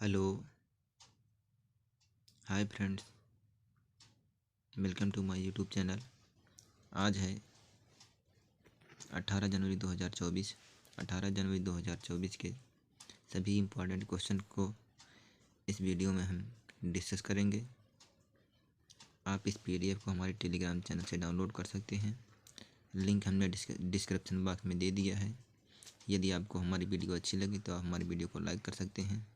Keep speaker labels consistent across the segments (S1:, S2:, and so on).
S1: Hello. Hi friends, welcome to my YouTube channel. आज है 18 जनवरी 2024। 18 जनवरी 2024 के सभी इम्पोर्टेंट क्वेश्चन को इस वीडियो में हम डिस्कस करेंगे। आप इस पीडीएफ को हमारे टेलीग्राम चैनल से डाउनलोड कर सकते हैं। लिंक हमने डिस्क्रिप्शन बॉक्स में दे दिया है। यदि आपको हमारी वीडियो अच्छी लगी तो आप हमारी वीडियो को लाइक कर सकते हैं।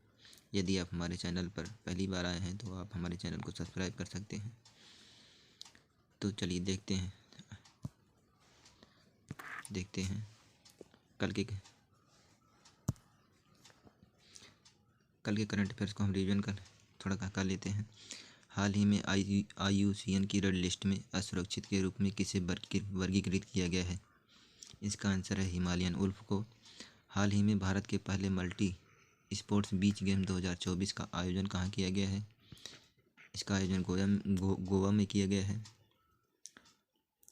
S1: यदि आप हमारे चैनल पर पहली बार आए हैं तो आप हमारे चैनल को सब्सक्राइब कर सकते हैं। तो चलिए देखते हैं कल के करंट अफेयर्स को हम रिवीजन कर लेते हैं। हाल ही में IUCN की रेड लिस्ट में असुरक्षित के रूप में किसे वर्गीकृत किया गया है? इसका आंसर है हिमालयन उल्फ को। हाल ही में भारत के पहले मल्टी स्पोर्ट्स बीच गेम 2024 का आयोजन कहाँ किया गया है? इसका आयोजन गोवा में किया गया है।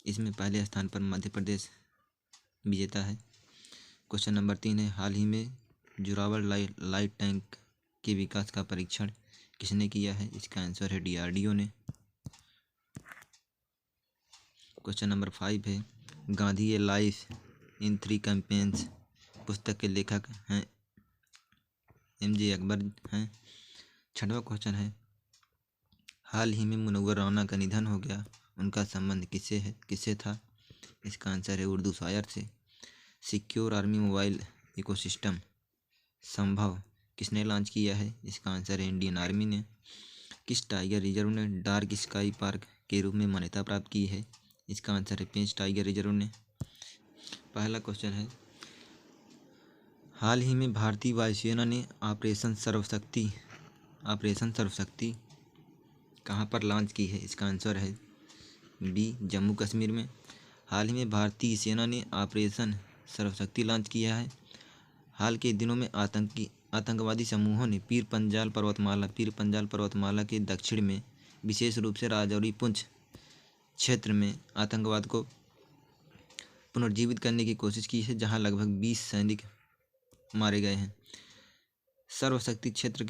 S1: इसमें पहले स्थान पर मध्य प्रदेश विजेता है। क्वेश्चन नंबर 3 है, हाल ही में जोरावर लाइट टैंक के विकास का परीक्षण किसने किया है? इसका आंसर है DRDO ने। क्वेश्चन नंबर 5 है, गांधी ए लाइफ इन 3 कैंपेन्स पुस्तक के लेखक हैं MJ अकबर हैं। 6वां क्वेश्चन है, हाल ही में मुनव्वर राना का निधन हो गया, उनका संबंध किससे था? इसका आंसर है उर्दू शायर से। सिक्योर आर्मी मोबाइल इकोसिस्टम संभव किसने लॉन्च किया है? इसका आंसर है इंडियन आर्मी ने। किस टाइगर रिजर्व ने डार्क स्काई पार्क के रूप में मान्यता प्राप्त की है? इसका आंसर है पेंच टाइगर रिजर्व ने। पहला क्वेश्चन है, हाल ही में भारतीय वायुसेना ने ऑपरेशन सर्वशक्ति कहाँ पर लॉन्च की है? इसका आंसर है B, जम्मू कश्मीर में। हाल ही में भारतीय सेना ने ऑपरेशन सर्वशक्ति लॉन्च किया है। हाल के दिनों में आतंकवादी समूहों ने पीर पंजाल पर्वतमाला के दक्षिण में, विशेष रूप से राजौरी पुंछ क्षेत्र में आतंकवाद को पुनर्जीवित करने की कोशिश की है, जहां लगभग 20 सैनिक मारे गए हैं। सर्वशक्ति क्षेत्र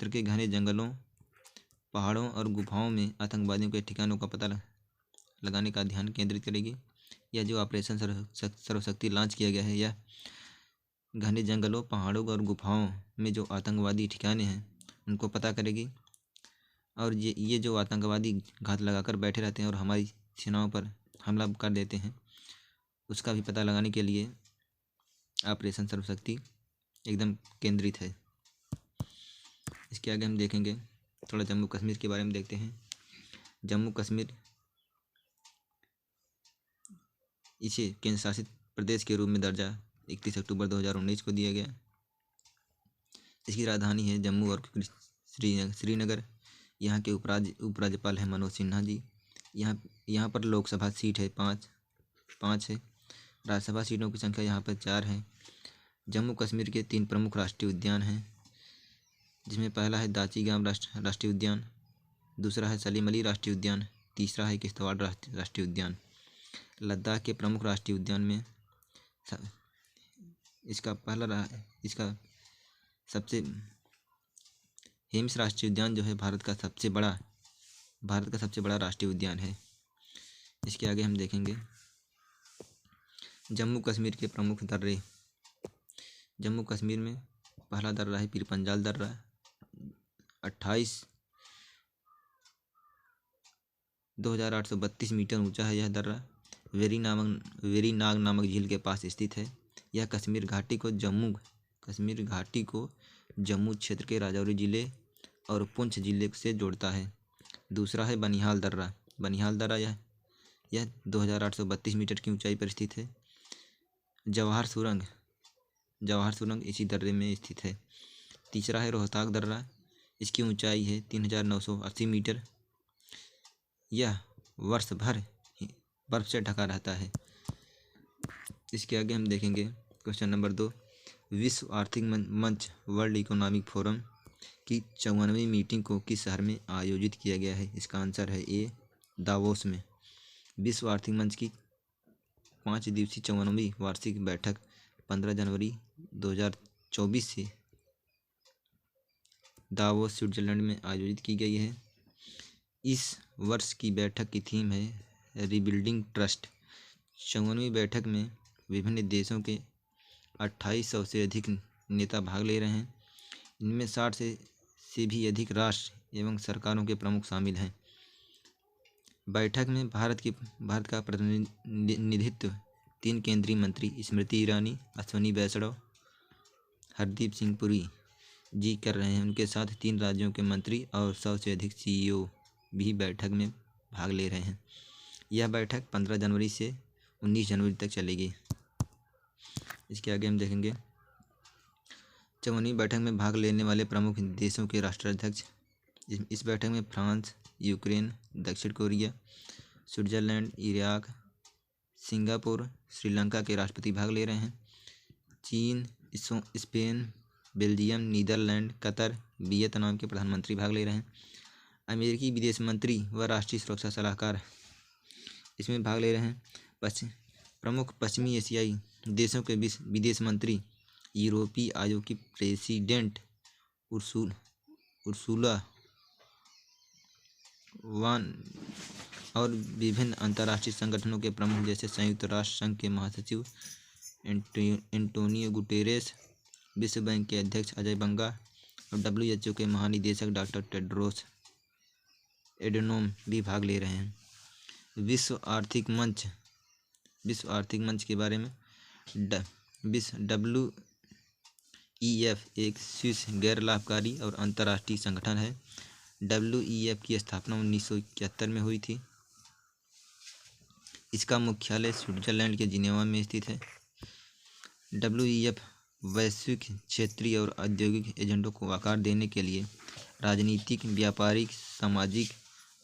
S1: के घने जंगलों, पहाड़ों और गुफाओं में आतंकवादियों के ठिकानों का पता लगाने का ध्यान केंद्रित करेगी। यह जो ऑपरेशन सर्वशक्ति लॉन्च किया गया है, यह घने जंगलों, पहाड़ों और गुफाओं में जो आतंकवादी ठिकाने हैं उनको पता करेगी। और ये जो आतंकवादी घात लगाकर बैठे रहते हैं और हमारी सेनाओं पर हमला कर देते हैं, उसका भी पता लगाने के लिए ऑपरेशन सर्वशक्ति एकदम केंद्रित है। इसके आगे हम देखेंगे, थोड़ा जम्मू कश्मीर के बारे में देखते हैं। जम्मू कश्मीर इसे केंद्र शासित प्रदेश के रूप में दर्जा 31 अक्टूबर 2019 को दिया गया। इसकी राजधानी है जम्मू और श्रीनगर। यहाँ के उपराज्यपाल हैं मनोज सिन्हा जी। यहाँ पर लोकसभा सीट है 5 है। राज्यसभा सीटों की संख्या यहाँ पर 4 है। जम्मू कश्मीर के 3 प्रमुख राष्ट्रीय उद्यान हैं, जिसमें पहला है दाची-गाम राष्ट्रीय उद्यान, दूसरा है सलीम अली राष्ट्रीय उद्यान, तीसरा है किश्तवाड़ राष्ट्रीय उद्यान। लद्दाख के प्रमुख राष्ट्रीय उद्यान में इसका सबसे हेम्स राष्ट्रीय उद्यान जो है भारत का सबसे बड़ा राष्ट्रीय उद्यान है। इसके आगे हम देखेंगे जम्मू कश्मीर के प्रमुख दर्रे। जम्मू कश्मीर में पहला दर्रा है पीर पंजाल दर्रा, 28,2832 मीटर ऊंचा है यह दर्रा। वेरी नाग नामक झील के पास स्थित है। यह कश्मीर घाटी को जम्मू क्षेत्र के राजौरी जिले और पुंछ जिले से जोड़ता है। दूसरा है बनिहाल दर्रा, यह 2832 मीटर की ऊंचाई पर स्थित है। जवाहर सुरंग इसी दर्रे में स्थित है। तीसरा है रोहताक दर्रा, इसकी ऊंचाई है 3980 मीटर। यह वर्ष भर बर्फ से ढका रहता है। इसके आगे हम देखेंगे क्वेश्चन नंबर 2, विश्व आर्थिक मंच वर्ल्ड इकोनॉमिक फोरम की 54वीं मीटिंग को किस शहर में आयोजित किया गया है? इसका आंसर है A, दावोस में। विश्व आर्थिक मंच की 5 दिवसीय 54वीं वार्षिक बैठक 15 जनवरी 2024 से दावोस स्विट्जरलैंड में आयोजित की गई है। इस वर्ष की बैठक की थीम है रीबिल्डिंग ट्रस्ट। 54वीं बैठक में विभिन्न देशों के 2800 से अधिक नेता भाग ले रहे हैं। इनमें 60 से भी अधिक राष्ट्र एवं सरकारों के प्रमुख शामिल हैं। बैठक में भारत का प्रतिनिधित्व 3 केंद्रीय मंत्री स्मृति ईरानी, अश्विनी वैष्णव, हरदीप सिंह पुरी जी कर रहे हैं। उनके साथ 3 राज्यों के मंत्री और 100 से अधिक CEO भी बैठक में भाग ले रहे हैं। यह बैठक 15 जनवरी से 19 जनवरी तक चलेगी। इसके आगे हम देखेंगे 54वीं बैठक में भाग लेने वाले प्रमुख देशों के राष्ट्राध्यक्ष। इस बैठक में फ्रांस, यूक्रेन, दक्षिण Korea, Switzerland, Iraq, Singapore, Sri Lanka के राष्ट्रपति भाग ले रहे हैं। चीन, Spain, Belgium, Netherlands, Qatar, Vietnam के प्रधानमंत्री भाग ले रहे हैं। अमेरिकी विदेश मंत्री व राष्ट्रीय सुरक्षा सलाहकार इसमें भाग ले रहे हैं। प्रमुख पश्चिमी एशियाई देशों के विदेश मंत्री, यूरोपीय आयोग की प्रेसिडेंट उर्सुला वान और विभिन्न अंतर्राष्ट्रीय संगठनों के प्रमुख जैसे संयुक्त राष्ट्र संघ के महासचिव एंटोनियो गुटेरेस, विश्व बैंक के अध्यक्ष अजय बंगा और WHO के महानिदेशक डॉक्टर टेड्रोस एडनोम भी भाग ले रहे हैं। विश्व आर्थिक मंच के बारे में WEF एक स्विस गैर लाभकारी और अंतर्राष्ट्रीय संगठन है। WEF की स्थापना 1971 में हुई थी। इसका मुख्यालय स्विट्जरलैंड के जिनेवा में स्थित है। WEF वैश्विक, क्षेत्रीय और औद्योगिक एजेंडों को आकार देने के लिए राजनीतिक, व्यापारिक, सामाजिक,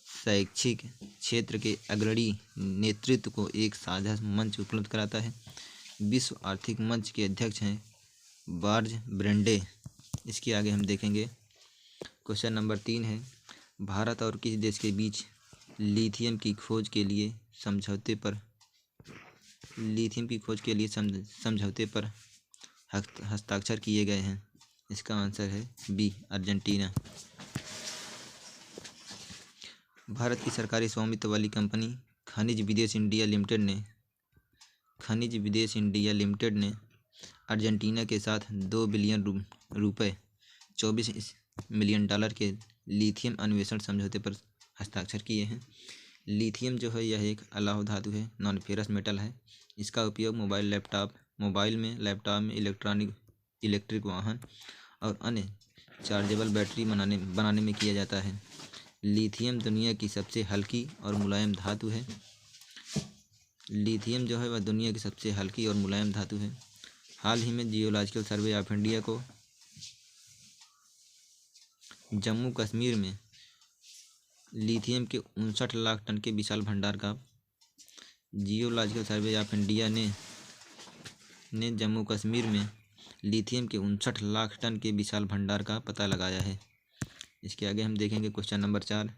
S1: शैक्षिक क्षेत्र के अग्रणी नेतृत्व को एक साझा मंच उपलब्ध कराता है। विश्व आर्थिक मंच के अध्यक्ष हैं बार्ज ब्रेंडे। इसके आगे हम देखेंगे क्वेश्चन नंबर 3 है, भारत और किस देश के बीच लिथियम की खोज के लिए समझौते पर हस्ताक्षर किए गए हैं। इसका आंसर है बी, अर्जेंटीना। भारत की सरकारी स्वामित्व वाली कंपनी खनिज विदेश इंडिया लिमिटेड ने अर्जेंटीना के साथ $2 बिलियन 24 मिलियन के लिथियम अन्वेषण समझौते पर हस्ताक्षर किए हैं। लिथियम जो है यह एक अलौह धातु है, नॉन फेरस मेटल है। इसका उपयोग मोबाइल में, लैपटॉप में, इलेक्ट्रिक वाहन और अन्य चार्जेबल बैटरी बनाने में किया जाता है। लिथियम दुनिया की सबसे हल्की और मुलायम धातु है। लिथियम जो है वह दुनिया की सबसे हल्की और मुलायम धातु है। हाल ही में जियोलॉजिकल सर्वे ऑफ इंडिया को जम्मू कश्मीर में लिथियम के 59 लाख टन के विशाल भंडार का जियोलॉजिकल सर्वे ऑफ इंडिया ने जम्मू कश्मीर में लिथियम के 59 लाख टन के विशाल भंडार का पता लगाया है। इसके आगे हम देखेंगे क्वेश्चन नंबर 4,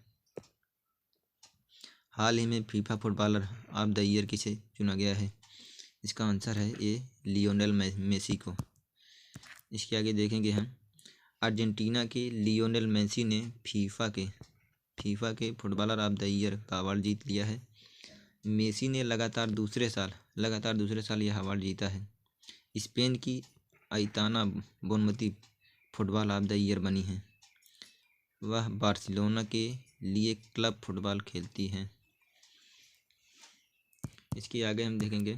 S1: हाल ही में FIFA footballer of the year किसे चुना गया है। इसका आंसर है ए, लियोनेल मेसी को। इसके आगे देखेंगे हम अर्जेंटीना के लियोनेल मेसी ने फीफा के फुटबॉलर ऑफ द ईयर का अवार्ड जीत लिया है। मेसी ने लगातार दूसरे साल यह अवार्ड जीता है। स्पेन की Aitana Bonmati football of the year बनी है। वह बार्सिलोना के लिए क्लब फुटबॉल खेलती हैं। इसके आगे हम देखेंगे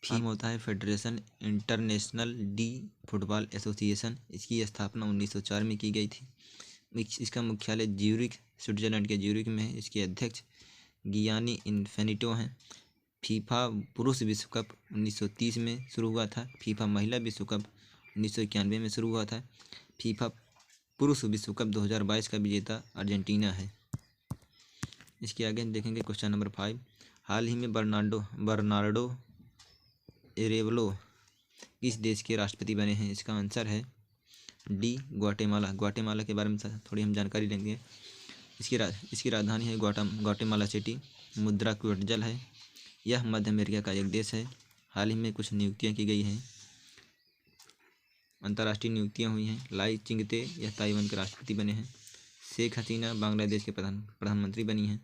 S1: फीफा होता है federation international D football association. इसकी स्थापना 1904 में की गई थी। इसका मुख्यालय ज्यूरिख, स्विट्जरलैंड के ज्यूरिख में है। इसके अध्यक्ष गियानी इन्फेनिटो हैं। फीफा पुरुष विश्व कप 1930 में शुरू हुआ था। फीफा महिला विश्व कप 1991 में शुरू हुआ था। फीफा पुरुष विश्व कप 2022 का विजेता अर्जेंटीना है। इसके आगे देखेंगे क्वेश्चन नंबर 5, हाल ही में बर्नार्डो एरेवलो किस देश के राष्ट्रपति बने हैं। इसका आंसर है डी, ग्वाटेमाला के बारे में थोड़ी हम जानकारी लेंगे। इसकी राजधानी है ग्वाटेमाला सिटी। मुद्रा क्विट्जल है। यह मध्य अमेरिका का एक देश है। हाल ही में कुछ नियुक्तियां की गई हैं। अंतर्राष्ट्रीय नियुक्तियां हुई हैं। लाई चिंगते यह ताइवान के राष्ट्रपति बने हैं। शेख हसीना बांग्लादेश के प्रधानमंत्री बनी हैं।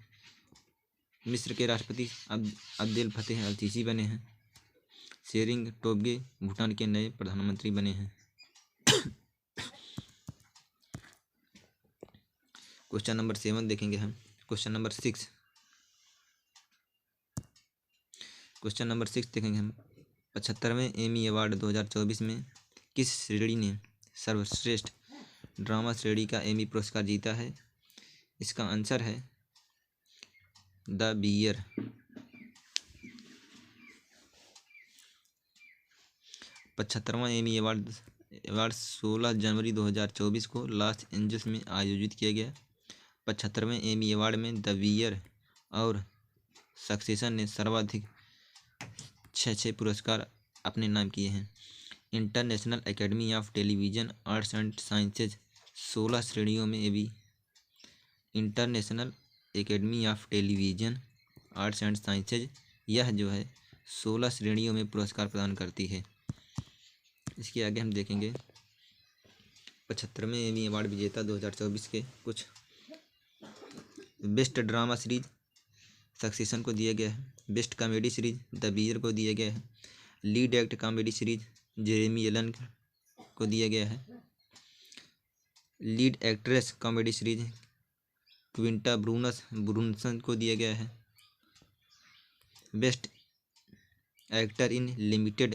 S1: मिस्र के राष्ट्रपति अब्देल फतेह अल सीसी बने हैं। शेरिंग टोब्गे भूटान के नए प्रधानमंत्री बने हैं। क्वेश्चन नंबर 7 देखेंगे हम। क्वेश्चन नंबर 6 देखेंगे हम। 75वें एमी अवार्ड 2024 में किस श्रेणी ने सर्वश्रेष्ठ ड्रामा श्रेणी का एमी पुरस्कार जीता है? इसका आंसर है द बियर। 75वां एमी अवार्ड 16 जनवरी 2024 को लॉस एंजल्स में आयोजित किया गया। 75वें एमी अवार्ड में द बियर और सक्सेशन ने सर्वाधिक 6 पुरस्कार अपने नाम किए हैं। International Academy of Television Arts and Sciences 16 श्रेणियों में एवी International Academy of Television Arts and Sciences यह जो है 16 श्रेणियों में पुरस्कार प्रदान करती है। इसके आगे हम देखेंगे 75वें एमी अवार्ड विजेता 2024 के कुछ। बेस्ट ड्रामा सीरीज सक्सेशन को दिया गया है। Best comedy series the bear को दिया गया है। Lead act comedy series Jeremy Allen को दिया गया है। Lead actress comedy series Quinta Brunson को दिया गया है। बेस्ट एक्टर इन लिमिटेड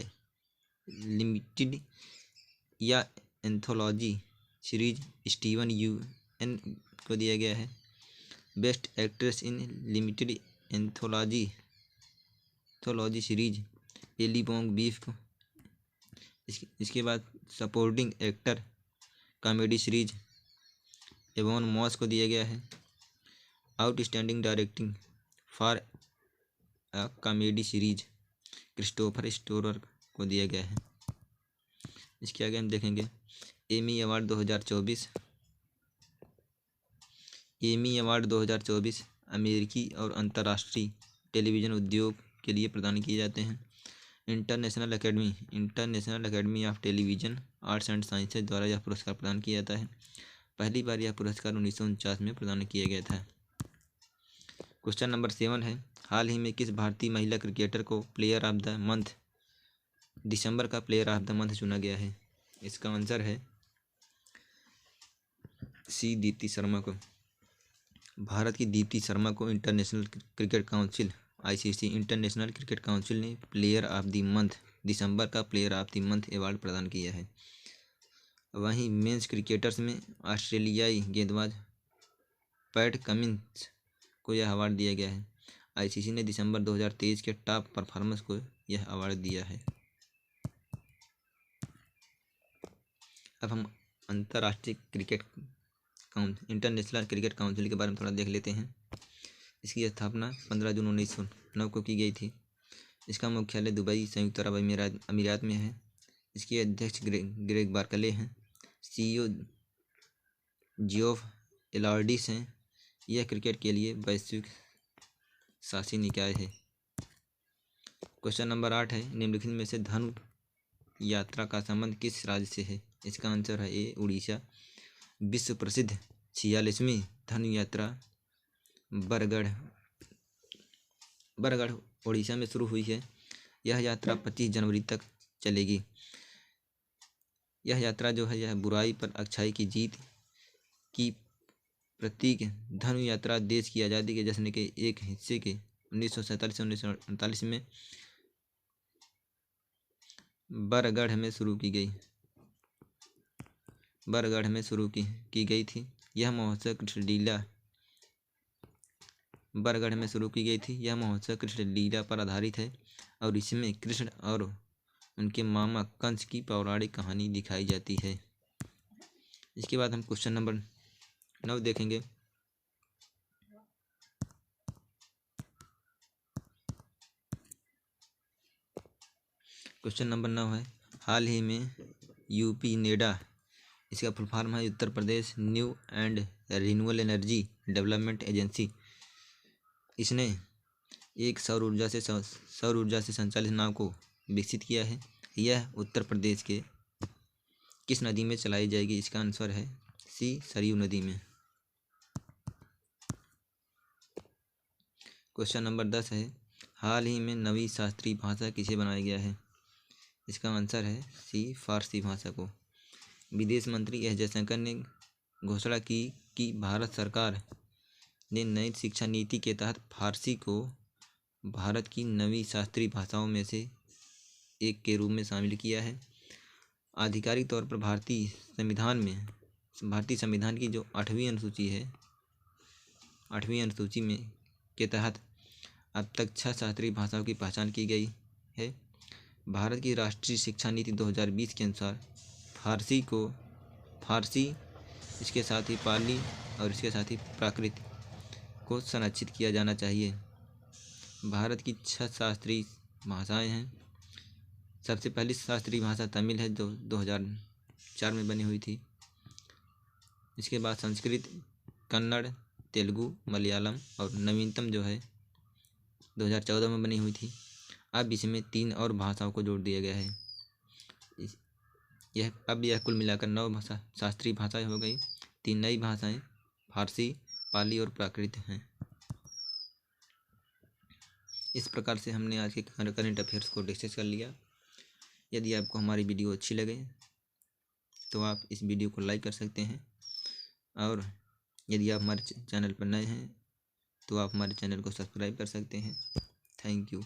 S1: या एंथोलॉजी सीरीज स्टीवन यूएन को दिया गया है। Best actress in limited anthology series Ali Wong Beef को। इसके बाद supporting actor comedy series Ebon Moss को दिया गया है। Outstanding directing for a comedy series Christopher Storer को दिया गया है। इसके आगे हम देखेंगे एमी अवार्ड 2024। एमी अवार्ड 2024 अमेरिकी और अंतर्राष्ट्रीय टेलीविज़न उद्योग के लिए प्रदान किए जाते हैं। International Academy of television arts and sciences द्वारा यह पुरस्कार प्रदान किया जाता है। पहली बार यह पुरस्कार 1949 में प्रदान किया गया था। क्वेश्चन नंबर 7 है। हाल ही में किस भारतीय महिला क्रिकेटर को प्लेयर ऑफ द मंथ दिसंबर का प्लेयर ऑफ द मंथ चुना गया है? इसका आंसर है सी दीप्ति शर्मा को। भारत की दीप्ति शर्मा को international cricket council ICC international cricket council ने प्लेयर ऑफ द मंथ दिसंबर का player of the month award प्रदान किया है। वहीं मेंस क्रिकेटर्स में ऑस्ट्रेलियाई गेंदबाज पैट कमिंस को यह अवार्ड दिया गया है। ICC ने दिसंबर 2023 के टॉप परफॉर्मेंस को यह अवार्ड दिया है। अब हम अंतर्राष्ट्रीय क्रिकेट इंटरनेशनल क्रिकेट काउंसिल के बारे में थोड़ा देख लेते हैं। इसकी स्थापना 15 जून 1909 को की गई थी। इसका मुख्यालय दुबई संयुक्त अरब अमीरात में है। इसके अध्यक्ष ग्रेग बार्कले हैं। CEO जियोफ एलार्डिस हैं। यह क्रिकेट के लिए वैश्विक शासी निकाय है। क्वेश्चन नंबर 8 है। निम्नलिखित में से धनु यात्रा का संबंध किस राज्य से है? इसका आंसर है ए उड़ीसा। विश्व प्रसिद्ध 46वीं धनु यात्रा बरगढ़ उड़ीसा में शुरू हुई है। यह यात्रा 25 जनवरी तक चलेगी। यह यात्रा जो है यह बुराई पर अच्छाई की जीत की प्रतीक धनु यात्रा देश की आज़ादी के जश्न के एक हिस्से के 1947 से 1948 में बरगढ़ में शुरू की गई थी। यह महोत्सव कृष्ण लीला पर आधारित है और इसमें कृष्ण और उनके मामा कंस की पौराणिक कहानी दिखाई जाती है। इसके बाद हम क्वेश्चन नंबर 9 देखेंगे। क्वेश्चन नंबर 9 है। हाल ही में यूपी नेडा, इसका फुल फॉर्म है Uttar Pradesh new and renewable energy development agency, इसने एक सौर ऊर्जा से संचालित नाव को विकसित किया है। यह उत्तर प्रदेश के किस नदी में चलाई जाएगी? इसका आंसर है सी, सरयू नदी में। क्वेश्चन नंबर 10 है, हाल ही में नवी शास्त्रीय भाषा किसे बनाया गया है? इसका आंसर है सी, फारसी भाषा को। विदेश मंत्री एस जयशंकर ने घोषणा की कि भारत सरकार ने नई शिक्षा नीति के तहत फारसी को भारत की नवी शास्त्रीय भाषाओं में से एक के रूप में शामिल किया है। आधिकारिक तौर पर भारतीय संविधान की जो 8वीं अनुसूची है, 8वीं अनुसूची में के तहत अब तक 6 शास्त्रीय भाषाओं की पहचान की गई है। भारत की राष्ट्रीय शिक्षा नीति 2020 के अनुसार फारसी, इसके साथ ही पाली और इसके साथ ही प्राकृत को संरक्षित किया जाना चाहिए। भारत की 6 शास्त्रीय भाषाएं हैं। सबसे पहली शास्त्रीय भाषा तमिल है, जो 2004 में बनी हुई थी। इसके बाद संस्कृत, कन्नड़, तेलुगु, मलयालम और नवीनतम जो है 2014 में बनी हुई थी। अब इसमें 3 और भाषाओं को जोड़ दिया गया है। यह कुल मिलाकर 9 शास्त्रीय भाषाएं हो गई। 3 नई भाषाएं फारसी, पाली और प्राकृत हैं। इस प्रकार से हमने आज के करंट अफेयर्स को डिस्कस कर लिया। यदि आपको हमारी वीडियो अच्छी लगे तो आप इस वीडियो को लाइक कर सकते हैं, और यदि आप हमारे चैनल पर नए हैं तो आप हमारे चैनल को सब्सक्राइब कर सकते हैं। Thank you.